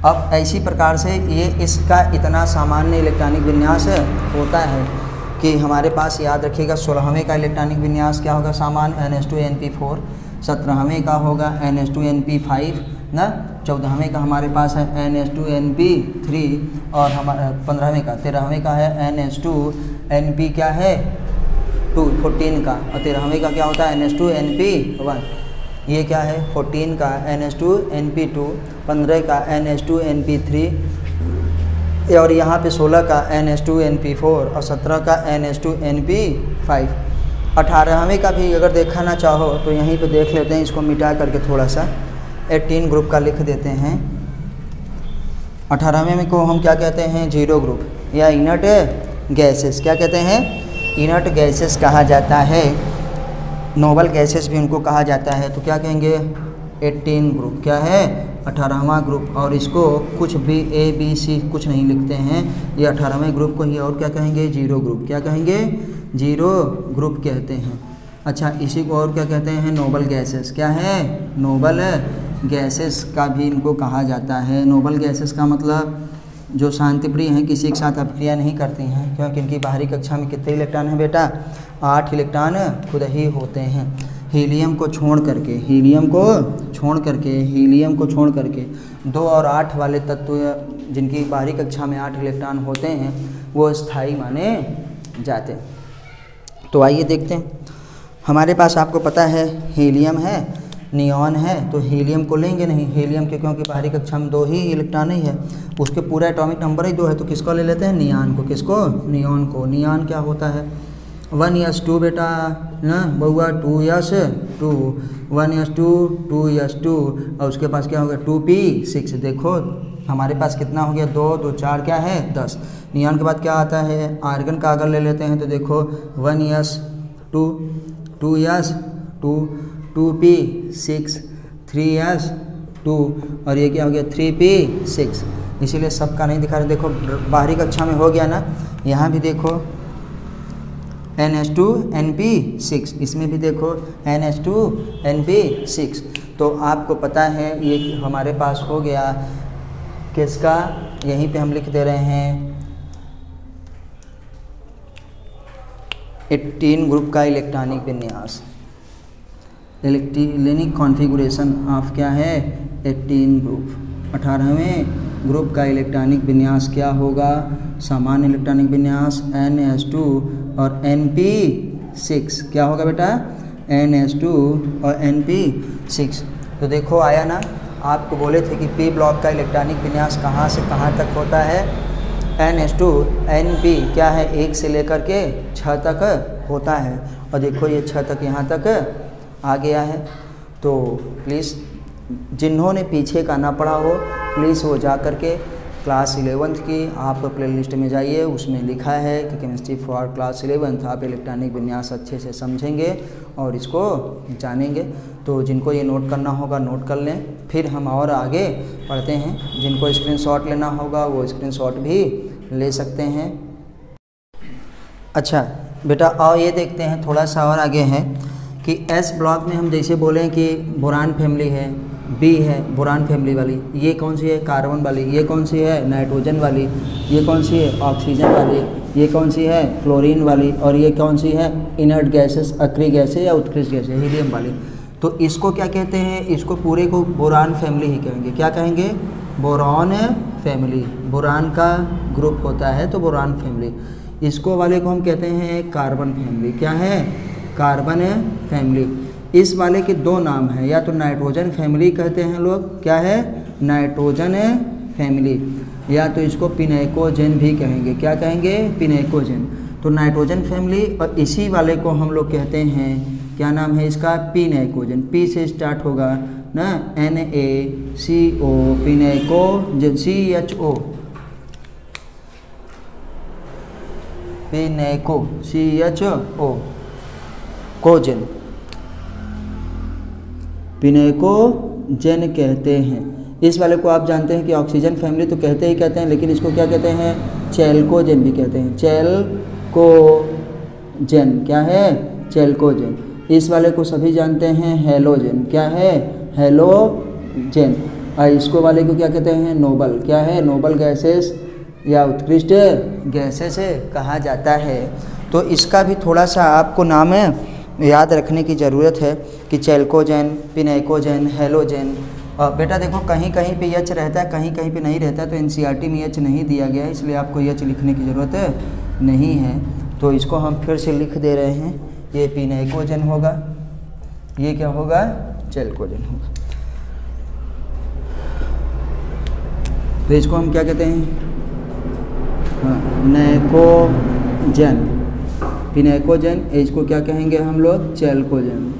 अब ऐसी प्रकार से ये इसका इतना सामान्य इलेक्ट्रॉनिक विन्यास होता है कि हमारे पास याद रखिएगा 16वें का इलेक्ट्रॉनिक विन्यास क्या होगा सामान्य NH2NP4, 17वें का होगा NH2NP5 ना, 14वें का हमारे पास है NH2NP3 और हमारा 15वें का 13वें का है NH2NP क्या है 2, 14 का, और 13वें का क्या होता है NH2NP1, ये क्या है 14 का NH2NP2, 15 का NH2NP3 और यहाँ पे 16 का NH2NP4 और 17 का NH2NP5। 18वें का भी अगर देखा ना चाहो तो यहीं पे देख लेते हैं, इसको मिटा करके थोड़ा सा 18 ग्रुप का लिख देते हैं। 18वें को हम क्या कहते हैं 0 ग्रुप या इनर्ट गैसेस, क्या कहते हैं इनर्ट गैसेस कहा जाता है, नोबल गैसेस भी उनको कहा जाता है। तो क्या कहेंगे 18 ग्रुप क्या है 18वां ग्रुप, और इसको कुछ भी ABC कुछ नहीं लिखते हैं, ये 18वें ग्रुप को ही और क्या कहेंगे 0 ग्रुप, क्या कहेंगे 0 ग्रुप कहते हैं। अच्छा इसी को और क्या कहते हैं नोबल गैसेस, क्या है नोबल गैसेस का भी इनको कहा जाता है। नोबल गैसेस का मतलब जो शांतिप्रिय हैं, किसी के साथ अभिक्रिया नहीं करती हैं, क्योंकि इनकी बाहरी कक्षा में कितने इलेक्ट्रॉन हैं बेटा 8 इलेक्ट्रॉन खुद ही होते हैं। हीलियम को छोड़ करके 2 और 8 वाले तत्व जिनकी बाहरी कक्षा में 8 इलेक्ट्रॉन होते हैं वो स्थायी माने जाते हैं। तो आइए देखते हैं, हमारे पास आपको पता है हीलियम है, नियॉन है, तो हीलियम को लेंगे नहीं, हीलियम के क्योंकि बाहरी कक्षा में 2 ही इलेक्ट्रॉन ही है, उसके पूरा एटॉमिक नंबर ही 2 है, तो किसको ले लेते हैं नियॉन को, किसको नियॉन को। नियॉन क्या होता है 1s2 बेटा ना बउआ 2s2 1s2 2s2 और उसके पास क्या हो गया 2p6। देखो हमारे पास कितना हो गया 2 2 4 क्या है 10। नियॉन के बाद क्या आता है आर्गन का अगर ले लेते हैं तो देखो 1s2 2s2 2p6 3s2 और ये क्या हो गया 3p6। इसीलिए सबका नहीं दिखा रहे, देखो बाहरी कक्षा में हो गया ना, यहाँ भी देखो NH2NP6, इसमें भी देखो NH2NP6। तो आपको पता है ये हमारे पास हो गया किसका, यहीं पे हम लिख दे रहे हैं 18 ग्रुप का इलेक्ट्रॉनिक विन्यास, इलेक्ट्रॉनिक कॉन्फ़िगरेशन ऑफ क्या है 18 ग्रुप। 18वें ग्रुप का इलेक्ट्रॉनिक विन्यास क्या होगा सामान्य इलेक्ट्रॉनिक विन्यास NH2 और NP6 क्या होगा बेटा NH2 और NP6। तो देखो आया ना, आपको बोले थे कि P ब्लॉक का इलेक्ट्रॉनिक विन्यास कहाँ से कहाँ तक होता है NH2 NP क्या है 1 से लेकर के 6 तक होता है, और देखो ये 6 तक यहाँ तक आ गया है। तो प्लीज़ जिन्होंने पीछे का ना पढ़ा हो प्लीज़ वो जा कर के क्लास 11th की आप प्लेलिस्ट में जाइए, उसमें लिखा है कि केमिस्ट्री फॉर क्लास 11th। आप इलेक्ट्रॉनिक विन्यास अच्छे से समझेंगे और इसको जानेंगे। तो जिनको ये नोट करना होगा नोट कर लें, फिर हम और आगे पढ़ते हैं। जिनको स्क्रीनशॉट लेना होगा वो स्क्रीनशॉट भी ले सकते हैं। अच्छा बेटा और ये देखते हैं थोड़ा सा और आगे है कि S ब्लॉक में हम जैसे बोलें कि बोरान फैमिली है, B है बोरान फैमिली वाली, ये कौन सी है कार्बन वाली, ये कौन सी है नाइट्रोजन वाली, ये कौन सी है ऑक्सीजन वाली, ये कौन सी है फ्लोरीन वाली, और ये कौन सी है इनर्ट गैसेस अक्रिय गैसें या उत्कृष्ट गैसें हीलियम वाली। तो इसको क्या कहते हैं, इसको पूरे को बोरान फैमिली ही कहेंगे। क्या कहेंगे बोरॉन फैमिली, बोरान का ग्रुप होता है तो बोरान फैमिली। इसको वाले को हम कहते हैं कार्बन फैमिली। क्या है कार्बन फैमिली। इस वाले के 2 नाम हैं, या तो नाइट्रोजन फैमिली कहते हैं लोग, क्या है नाइट्रोजन फैमिली, या तो इसको पिनेकोजेन भी कहेंगे। क्या कहेंगे पिनेकोजेन। तो नाइट्रोजन फैमिली, और इसी वाले को हम लोग कहते हैं क्या नाम है इसका पिनेकोजेन। पी से स्टार्ट होगा ना NaCO पिनेकोजेन CHO पिनेको CHO कोजेन पिनेकोजेन कहते हैं। इस वाले को आप जानते हैं कि ऑक्सीजन फैमिली तो कहते ही कहते हैं, लेकिन इसको क्या कहते हैं, चैल्कोजेन भी कहते हैं। चैल्कोजेन क्या है, चैल्कोजेन। इस वाले को सभी जानते हैं हेलोजेन, क्या है, हेलोजेन। और इसको वाले को क्या कहते हैं, नोबल, क्या है, नोबल गैसेस या उत्कृष्ट गैसेस कहा जाता है। तो इसका भी थोड़ा सा आपको नाम याद रखने की ज़रूरत है कि चैल्कोजेन, पिनेकोजेन, हेलोजेन। और बेटा देखो कहीं कहीं पे एच रहता है, कहीं कहीं पे नहीं रहता है, तो एनसीईआरटी में एच नहीं दिया गया है, इसलिए आपको एच लिखने की ज़रूरत नहीं है। तो इसको हम फिर से लिख दे रहे हैं, ये पिनेकोजेन होगा, ये क्या होगा, चैल्कोजेन होगा। तो इसको हम क्या कहते हैं, नैकोजेन, पिनेकोजेन। इसको क्या कहेंगे हम लोग, चैल्कोजेन,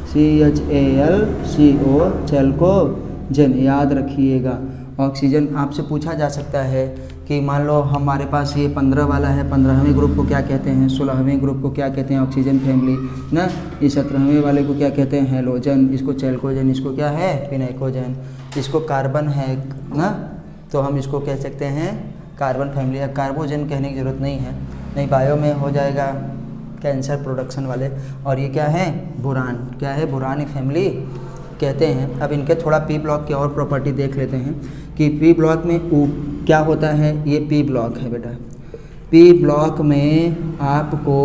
CHALCO, चैल्कोजेन, याद रखिएगा। ऑक्सीजन आपसे पूछा जा सकता है कि मान लो हमारे पास ये 15 वाला है, 15वें ग्रुप को क्या कहते हैं, 16वें ग्रुप को क्या कहते हैं, ऑक्सीजन फैमिली ना। ये 17वें वाले को क्या कहते हैं, हेलोजन, इसको चैल्कोजेन, इसको क्या है, पिनेकोजेन। इसको कार्बन है ना, तो हम इसको कह सकते हैं कार्बन फैमिली। अब कार्बोजेन कहने की ज़रूरत नहीं है, नहीं बायो में हो जाएगा कैंसर प्रोडक्शन वाले। और ये क्या है, बोरान, क्या है, बोरान फैमिली कहते हैं। अब इनके थोड़ा पी ब्लॉक की और प्रॉपर्टी देख लेते हैं कि पी ब्लॉक में क्या होता है, ये पी ब्लॉक है बेटा। पी ब्लॉक में आपको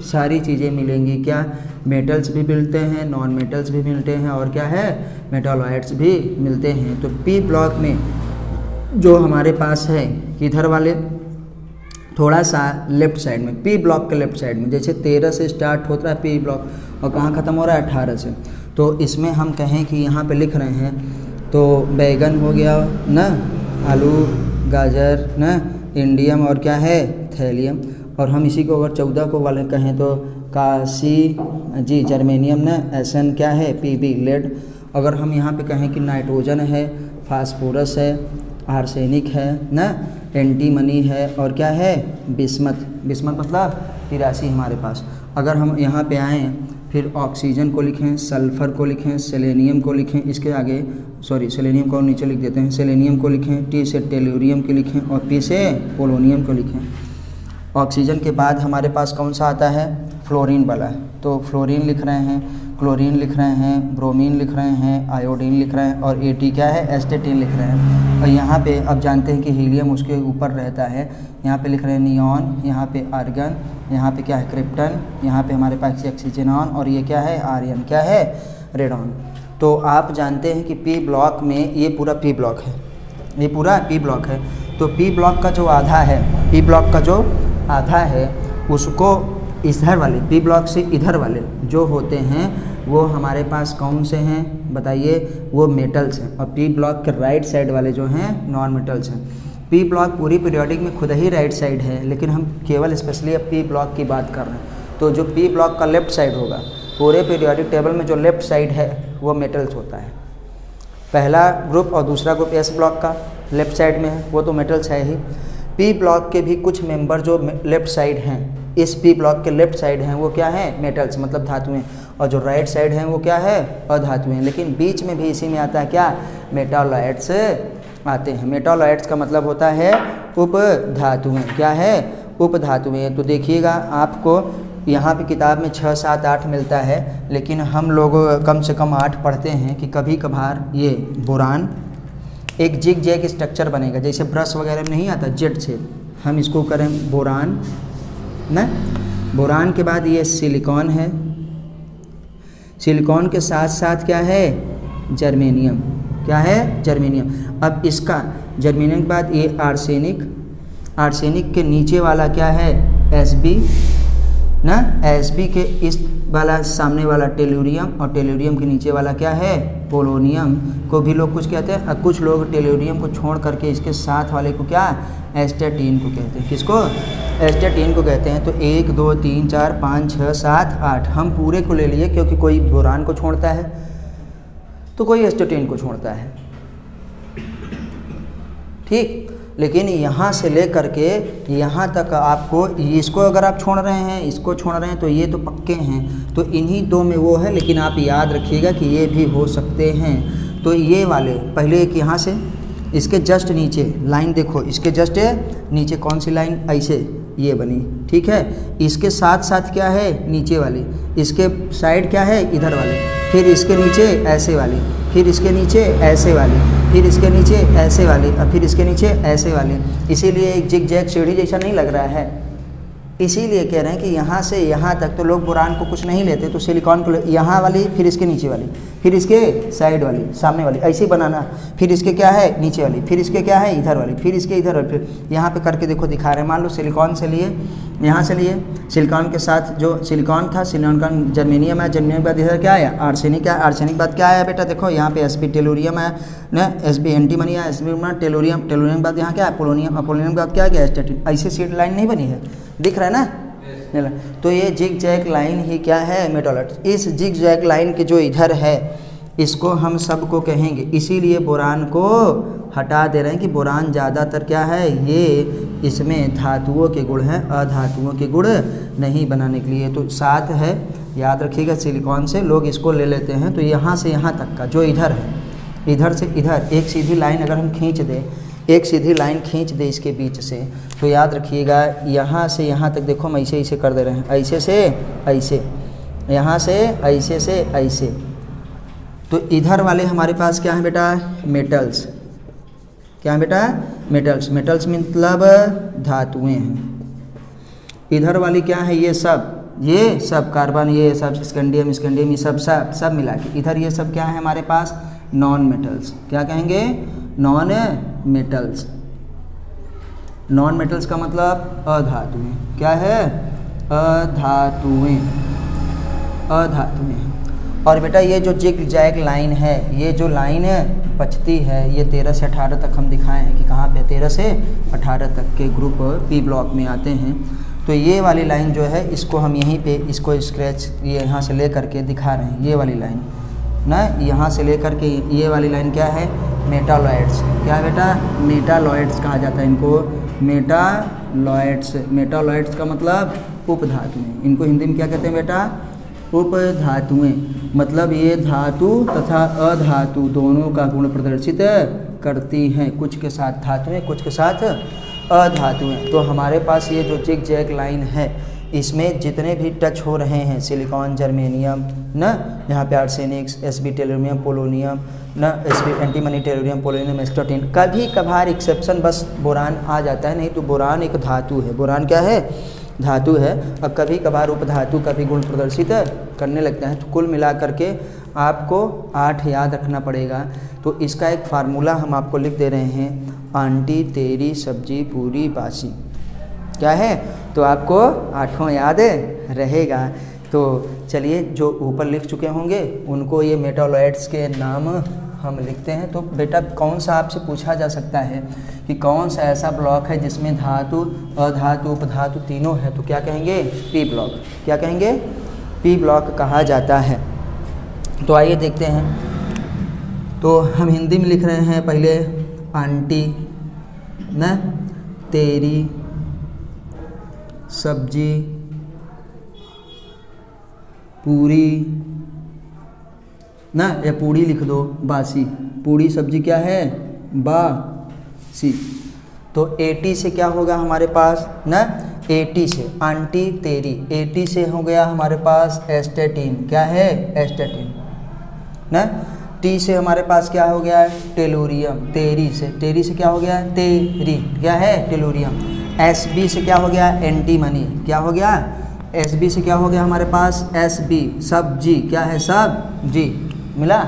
सारी चीज़ें मिलेंगी, क्या, मेटल्स भी मिलते हैं, नॉन मेटल्स भी मिलते हैं, और क्या है, मेटालॉइड्स भी मिलते हैं। तो पी ब्लॉक में जो हमारे पास है, किधर वाले, थोड़ा सा लेफ्ट साइड में, पी ब्लॉक के लेफ्ट साइड में, जैसे 13 से स्टार्ट होता है पी ब्लॉक और कहाँ ख़त्म हो रहा है, 18 से। तो इसमें हम कहें कि यहाँ पे लिख रहे हैं तो बैगन हो गया ना, आलू, गाजर ना, इंडियम, और क्या है, थैलियम। और हम इसी को अगर 14 को वाले कहें तो कासी जी, जर्मेनियम ना, एसन क्या है, पीबी, लेड। अगर हम यहाँ पे कहें कि नाइट्रोजन है, फास्फोरस है, आर्सेनिक है ना, एंटीमनी है, और क्या है, बिस्मथ, बिस्मथ मतलब 83 हमारे पास। अगर हम यहाँ पे आएँ फिर ऑक्सीजन को लिखें, सल्फ़र को लिखें, सेलेनियम को लिखें, इसके आगे सेलेनियम को नीचे लिख देते हैं, सेलेनियम को लिखें, टी से टेल्यूरियम को लिखें, और पी से पोलोनियम को लिखें। ऑक्सीजन के बाद हमारे पास कौन सा आता है, फ्लोरीन वाला है, तो फ्लोरीन लिख रहे हैं, क्लोरीन लिख रहे हैं, ब्रोमीन लिख रहे हैं, आयोडीन लिख रहे हैं, और एटी क्या है, एस्टेटीन लिख रहे हैं। और यहाँ पे अब जानते हैं कि हीलियम उसके ऊपर रहता है, यहाँ पे लिख रहे हैं नियॉन, यहाँ पे आर्गन, यहाँ पे क्या है, क्रिप्टन, यहाँ पे हमारे पास ऑक्सीजनॉन, और ये क्या है, आर्यन, क्या है, रेडॉन। तो आप जानते हैं कि पी ब्लॉक में ये पूरा पी ब्लॉक है, ये पूरा पी ब्लॉक है। तो पी ब्लॉक का जो आधा है, पी ब्लॉक का जो आधा है उसको इधर वाले, पी ब्लॉक से इधर वाले जो होते हैं वो हमारे पास कौन से हैं बताइए, वो मेटल्स हैं। और पी ब्लॉक के राइट साइड वाले जो हैं नॉन मेटल्स हैं। पी ब्लॉक पूरी पीरियोडिक में खुद ही राइट साइड है, लेकिन हम केवल स्पेशली अब पी ब्लॉक की बात कर रहे हैं। तो जो पी ब्लॉक का लेफ्ट साइड होगा, पूरे पीरियोडिक टेबल में जो लेफ्ट साइड है वो मेटल्स होता है। पहला ग्रुप और दूसरा ग्रुप एस ब्लॉक का लेफ्ट साइड में है, वो तो मेटल्स है ही। पी ब्लॉक के भी कुछ मेंबर जो लेफ्ट साइड हैं, इस पी ब्लॉक के लेफ्ट साइड हैं, वो क्या है, मेटल्स मतलब धातुएं, और जो राइट साइड हैं वो क्या है, अधातुएं। लेकिन बीच में भी इसी में आता है क्या, मेटालॉइड्स आते हैं। मेटालॉइड्स का मतलब होता है उपधातुएं, क्या है, उपधातुएं। तो देखिएगा आपको यहाँ पे किताब में 6, 7, 8 मिलता है, लेकिन हम लोग कम से कम 8 पढ़ते हैं कि कभी कभार ये बोरान एक जिग जैग स्ट्रक्चर बनेगा, जैसे ब्रश वगैरह में नहीं आता जेट से, हम इसको करें बोरान ना। बोरान के बाद ये सिलिकॉन है, सिलिकॉन के साथ साथ क्या है, जर्मेनियम, क्या है, जर्मेनियम। अब इसका जर्मेनियम के बाद ये आर्सेनिक, आर्सेनिक के नीचे वाला क्या है, Sb ना, Sb के इस वाला सामने वाला टेल्यूरियम, और टेल्यूरियम के नीचे वाला क्या है, पोलोनियम को भी लोग कुछ कहते हैं। और कुछ लोग टेल्यूरियम को छोड़ करके इसके साथ वाले को क्या, एस्टेटीन को कहते हैं। किसको, एस्टेटीन को कहते हैं। तो 1, 2, 3, 4, 5, 6, 7, 8 हम पूरे को ले लिए, क्योंकि कोई बोरान को छोड़ता है तो कोई एस्टेटीन को छोड़ता है, ठीक। लेकिन यहाँ से ले करके यहाँ तक आपको, इसको अगर आप छोड़ रहे हैं, इसको छोड़ रहे हैं, तो ये तो पक्के हैं। तो इन्हीं दो में वो है, लेकिन आप याद रखिएगा कि ये भी हो सकते हैं। तो ये वाले पहले एक यहाँ से, इसके जस्ट नीचे लाइन देखो, इसके जस्ट नीचे कौन सी लाइन, ऐसे ये बनी, ठीक है। इसके साथ साथ क्या है, नीचे वाली, इसके साइड क्या है, इधर वाले, फिर इसके नीचे ऐसे वाली, फिर इसके नीचे ऐसे वाली, फिर इसके नीचे ऐसे वाली, और फिर इसके नीचे ऐसे वाली। इसीलिए एक जिग जैग सीढ़ी जैसा नहीं लग रहा है, इसीलिए कह रहे हैं कि यहाँ से यहाँ तक तो लोग बोरान को कुछ नहीं लेते, तो सिलिकॉन को यहाँ वाली, फिर इसके नीचे वाली, फिर इसके साइड वाली, सामने वाली, ऐसे ही बनाना। फिर इसके क्या है, नीचे वाली, फिर इसके क्या है, इधर वाली, फिर इसके इधर वाली, फिर यहाँ पे करके देखो दिखा रहे हैं। मान लो सिलिकॉन से लिए, यहाँ से लिए, सिलिकॉन के साथ जो सिलिकॉन था, सिलिकॉन जर्मेनियम है, जर्मेनियम के बाद इधर क्या आया, आर्सेनिक है, आर्सेनिक के बाद क्या आया बेटा, देखो यहाँ पे Sp टेलुरियम है ना, Sp एंटीमनी है, Sp टेलुरियम, टेलुरियम के बाद यहाँ क्या है, पोलोनियम, और पोलोनियम के बाद क्या है, एस्टेटिन। ऐसे सीड लाइन नहीं बनी है, दिख रहा है ना। तो ये जिग जैग लाइन ही क्या है, मेटालॉइड। इस जिग जैग लाइन के जो इधर है, इसको हम सबको कहेंगे, इसीलिए बोरान को हटा दे रहे हैं कि बोरान ज़्यादातर क्या है, ये इसमें धातुओं के गुण हैं, अधातुओं के गुण नहीं बनाने के लिए। तो साथ है, याद रखिएगा, सिलिकॉन से लोग इसको ले लेते हैं। तो यहाँ से यहाँ तक का जो इधर है, इधर से इधर एक सीधी लाइन अगर हम खींच दें, एक सीधी लाइन खींच दे इसके बीच से, तो याद रखिएगा यहाँ से यहाँ तक देखो हम ऐसे ऐसे कर दे रहे हैं, ऐसे से ऐसे, यहाँ से ऐसे। तो इधर वाले हमारे पास क्या है बेटा, मेटल्स। क्या है बेटा, मेटल्स। मेटल्स मतलब धातुएं हैं। इधर वाली क्या है, ये सब कार्बन, ये सब स्कैंडियम, ये सब मिला के इधर ये सब क्या है हमारे पास, नॉन मेटल्स। क्या कहेंगे, नॉन मेटल्स। नॉन मेटल्स का मतलब अधातुएं। क्या है, अधातुएं। और बेटा ये जो जिग जैग लाइन है, ये जो लाइन बचती है, ये 13 से 18 तक हम दिखाए हैं कि कहाँ पे 13 से 18 तक के ग्रुप पी ब्लॉक में आते हैं। तो ये वाली लाइन जो है, इसको हम यहीं पे इसको स्क्रैच ये यहाँ से ले करके दिखा रहे हैं। ये वाली लाइन ना, यहाँ से लेकर के ये वाली लाइन क्या है, मेटालॉइड्स। क्या है बेटा, मेटालॉइड्स कहा जाता है इनको, मेटालॉइड्स। मेटालॉइड्स का मतलब उपधातुएं। इनको हिंदी में क्या कहते हैं बेटा, उपधातुएं। मतलब ये धातु तथा अधातु दोनों का गुण प्रदर्शित करती हैं, कुछ के साथ धातुएं, कुछ के साथ अधातुएं। तो हमारे पास ये जो जिग जैग लाइन है, इसमें जितने भी टच हो रहे हैं, सिलिकॉन, जर्मेनियम ना, यहाँ पे आर्सेनिक, Sp टेलुरियम, पोलोनियम ना, Sp एंटीमनी, टेलुरियम, पोलोनियम, एस्टेटिन। कभी कभार एक्सेप्शन बस बोरान आ जाता है, नहीं तो बोरान एक धातु है। बोरान क्या है, धातु है। अब कभी कभार उपधातु का भी गुण प्रदर्शित करने लगता है। तो कुल मिला करके आपको 8 याद रखना पड़ेगा। तो इसका एक फार्मूला हम आपको लिख दे रहे हैं, आंटी, तेरी, सब्जी, पूरी, बासी। क्या है, तो आपको 8 याद रहेगा। तो चलिए, जो ऊपर लिख चुके होंगे उनको ये मेटालॉइड्स के नाम हम लिखते हैं। तो बेटा कौन सा आपसे पूछा जा सकता है कि कौन सा ऐसा ब्लॉक है जिसमें धातु, अधातु, उपधातु तीनों है, तो क्या कहेंगे, पी ब्लॉक। क्या कहेंगे, पी ब्लॉक कहा जाता है। तो आइए देखते हैं। तो हम हिंदी में लिख रहे हैं पहले, आंटी न, तेरी, सब्जी, पूरी ना, या पूड़ी लिख दो, बासी। पूड़ी सब्जी क्या है, बासी। तो 80 से क्या होगा हमारे पास ना, 80 से आंटी, तेरी। 80 से हो गया हमारे पास एस्टेटिन। क्या है, एस्टेटिन ना। टी से हमारे पास क्या हो गया है, टेलुरियम। तेरी से क्या हो गया, तेरी। क्या है, टेलुरियम। Sb से क्या हो गया, एंटीमनी। क्या हो गया, Sb से क्या हो गया हमारे पास, Sb, सब्जी। क्या है, सब्जी। मिला।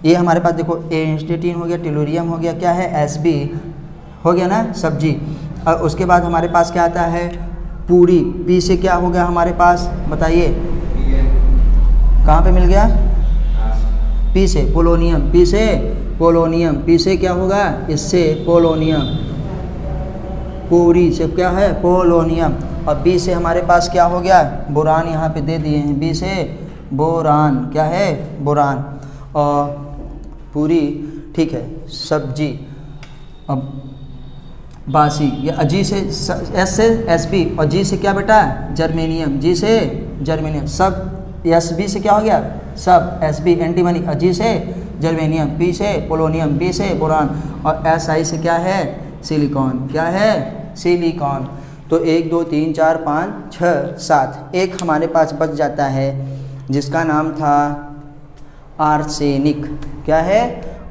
ये हमारे पास देखो, एस्टेटिन हो गया, टेलुरियम हो गया, क्या है, Sb हो गया ना, सब्जी। और उसके बाद हमारे पास क्या आता है, पूरी। P से क्या हो गया हमारे पास, बताइए, कहाँ पे मिल गया, P से पोलोनियम। P से पोलोनियम। P से क्या होगा, इससे पोलोनियम। पूरी से क्या है, पोलोनियम। और B से हमारे पास क्या हो गया, बोरान। यहाँ पे दे दिए हैं, B से बोरान। क्या है, बोरान। और पूरी, ठीक है, सब्जी। अब बासी, ये G से S से Sb, और G से क्या बेटा, जर्मेनियम। G से जर्मेनियम। सब Sb से क्या हो गया, सब Sb एंटीमनी। और G से जर्मेनियम, P से पोलोनियम, B से बोरान और Si से क्या है सिलिकॉन। क्या है सिलिकॉन। तो 1 2 3 4 5 6 7 एक हमारे पास बच जाता है जिसका नाम था आर्सेनिक। क्या है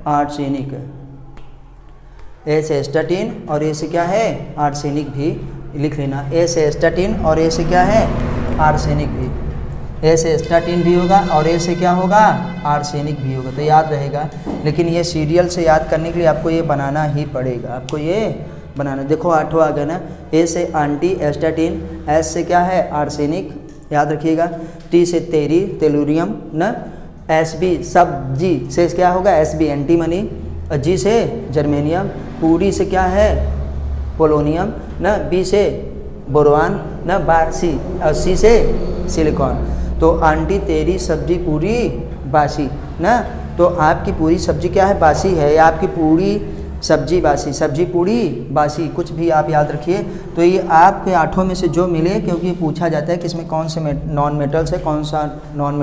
आर्सेनिक। ए से स्टैटिन और ए से क्या है आर्सेनिक भी लिख लेना। ए से स्टैटिन और ए से क्या है आर्सेनिक भी। ए से स्टैटिन भी होगा और ए से क्या होगा आर्सेनिक भी होगा, तो याद रहेगा। लेकिन ये सीरियल से याद करने के लिए आपको ये बनाना ही पड़ेगा, आपको ये बनाना। देखो 8वां आ गया ना। ए से एंटी स्टैटिन, एस से क्या है आर्सेनिक याद रखिएगा। टी से तेरी तेलुरियम न, एस बी सब जी से क्या होगा एस बी एंटीमनी, जी से जर्मेनियम, पूरी से क्या है पोलोनियम न, बी से बोरवान न, बासी और सी से सिलिकॉन। तो आंटी तेरी सब्जी पूरी बासी न, तो आपकी पूरी सब्जी क्या है बासी है, या आपकी पूरी सब्जी बासी, सब्जी पूरी बासी, कुछ भी आप याद रखिए। तो ये आपके 8 में से जो मिले, क्योंकि पूछा जाता है कि इसमें कौन से नॉन मेटल्स है, कौन सा नॉन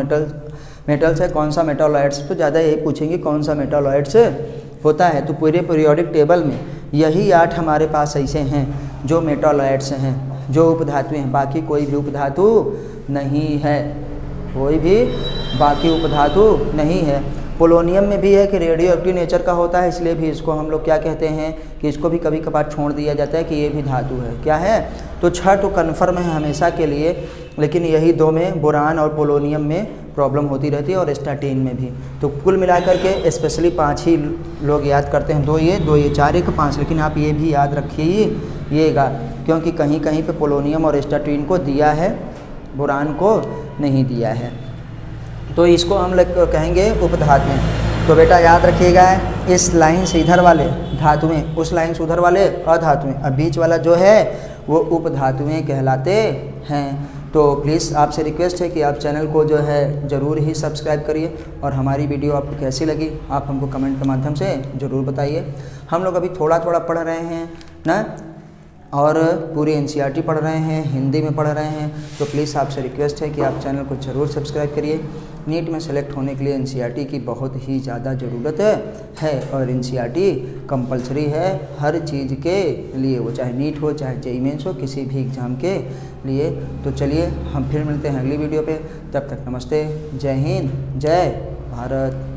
मेटल्स है, कौन सा मेटालॉइड्स, तो ज़्यादा यही पूछेंगे कौन सा मेटालॉइड्स होता है। तो पूरे पीरियोडिक टेबल में यही 8 हमारे पास ऐसे हैं जो मेटालॉइड्स हैं, जो उपधातु हैं। बाकी कोई भी उपधातु नहीं है, कोई भी बाकी उपधातु नहीं है। पोलोनियम में भी है कि रेडियो एक्टिव नेचर का होता है, इसलिए भी इसको हम लोग क्या कहते हैं कि इसको भी कभी कभार छोड़ दिया जाता है कि ये भी धातु है। क्या है तो 6 तो कन्फर्म है हमेशा के लिए, लेकिन यही 2 में बोरान और पोलोनियम में प्रॉब्लम होती रहती है और स्टैटिन में भी। तो कुल मिलाकर के स्पेशली 5 ही लोग याद करते हैं, 2 ये 4 1 5। लेकिन आप ये भी याद रखिएगा क्योंकि कहीं कहीं पे पोलोनियम और स्टैटिन को दिया है, बोरान को नहीं दिया है। तो इसको हम लोग कहेंगे उपधातुएं। तो बेटा याद रखिएगा इस लाइन से इधर वाले धातुएं, उस लाइन से उधर वाले अधातुएं, और बीच वाला जो है वो उपधातुएं कहलाते हैं। तो प्लीज़ आपसे रिक्वेस्ट है कि आप चैनल को जो है ज़रूर ही सब्सक्राइब करिए, और हमारी वीडियो आपको कैसी लगी आप हमको कमेंट के माध्यम से ज़रूर बताइए। हम लोग अभी थोड़ा थोड़ा पढ़ रहे हैं ना, और पूरी एनसीईआरटी पढ़ रहे हैं, हिंदी में पढ़ रहे हैं। तो प्लीज़ आपसे रिक्वेस्ट है कि आप चैनल को ज़रूर सब्सक्राइब करिए। नीट में सेलेक्ट होने के लिए एनसीईआरटी की बहुत ही ज़्यादा ज़रूरत है, और एनसीईआरटी कंपलसरी है हर चीज़ के लिए, वो चाहे नीट हो चाहे जेईई मेंस हो, किसी भी एग्ज़ाम के लिए। तो चलिए हम फिर मिलते हैं अगली वीडियो पे, तब तक नमस्ते, जय हिंद, जय भारत।